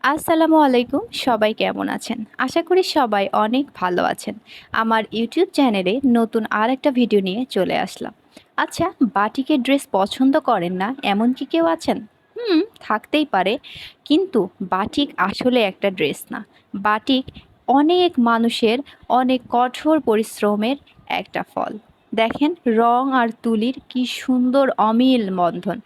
আসসালামু আলাইকুম। সবাই কেমন আছেন? আশা করি সবাই অনেক ভালো আছেন। আমার ইউটিউব চ্যানেলে নতুন আরেকটা ভিডিও নিয়ে চলে আসলাম। আচ্ছা, বাটিকের ড্রেস পছন্দ করেন না এমন কি কেউ আছেন? থাকতেই পারে। কিন্তু বাটিক আসলে একটা ড্রেস না। বাটিক অনেক মানুষের অনেক কঠোর পরিশ্রমের একটা ফল। দেখেন রং আর তুলির কি সুন্দর অমিল বন্ধন।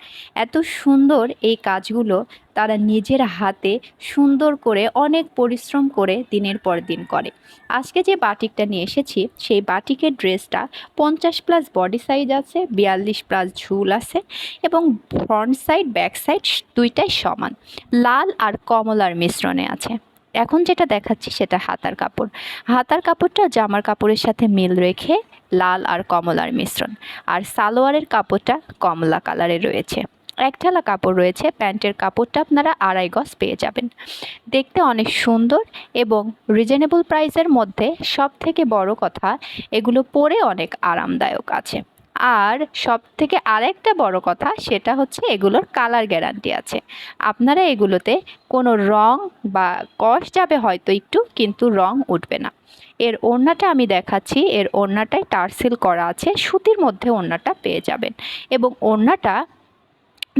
এত সুন্দর এই কাজগুলো তারা নিজের হাতে সুন্দর করে অনেক পরিশ্রম করে দিনের পর দিন করে। আজকে যে বাটিকটা নিয়ে এসেছি সেই বাটিকের ড্রেসটা 50+ বডি সাইজ আছে, 42+ ঝুল আছে এবং ফ্রন্ট সাইড ব্যাক সাইড দুইটাই সমান, লাল আর কমলার মিশ্রণে আছে। এখন যেটা দেখাচ্ছি সেটা হাতার কাপড়। হাতার কাপড়টা জামার কাপড়ের সাথে মিল রেখে লাল আর কমলার মিশ্রণ, আর সালোয়ারের কাপড়টা কমলা কালারে রয়েছে। একঠালা কাপড় রয়েছে, প্যান্টের কাপড়টা আপনারা 2.5 গজ পেয়ে যাবেন। দেখতে অনেক সুন্দর এবং রিজনেবল প্রাইসের মধ্যে। সব থেকে বড় কথা, এগুলো পরে অনেক আরামদায়ক আছে। আর সব থেকে আরেকটা বড় কথা সেটা হচ্ছে এগুলোর কালার গ্যারান্টি আছে। আপনারা এগুলোতে কোনো রং বা কষ যাবে হয়তো একটু, কিন্তু রং উঠবে না। এর ওড়নাটা আমি দেখাচ্ছি, এর ওড়নাটায় টার্সেল করা আছে, সুতির মধ্যে ওড়নাটা পেয়ে যাবেন। এবং ওড়নাটা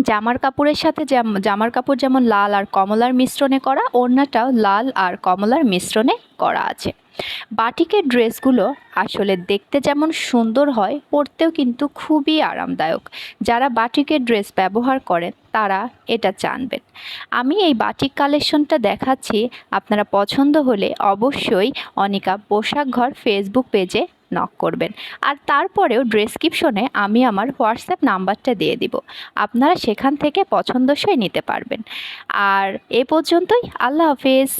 জামার কাপড়ের সাথে জামার কাপড় যেমন লাল আর কমলার মিশ্রণে করা, ওড়নাটাও লাল আর কমলার মিশ্রণে করা আছে। বাটিকের ড্রেসগুলো আসলে দেখতে যেমন সুন্দর হয়, পরতেও কিন্তু খুবই আরামদায়ক। যারা বাটিকের ড্রেস ব্যবহার করেন তারা এটা জানবেন। আমি এই বাটিক কালেকশনটা দেখাচ্ছি, আপনারা পছন্দ হলে অবশ্যই অনিকা পোশাক ঘর ফেসবুক পেজে নক করবেন। আর তারপরেও ডেসক্রিপশনে আমি আমার হোয়াটসঅ্যাপ নাম্বারটা দিয়ে দিব, আপনারা সেখান থেকে পছন্দসই নিতে পারবেন। আর এ পর্যন্তই, আল্লাহ হাফেজ।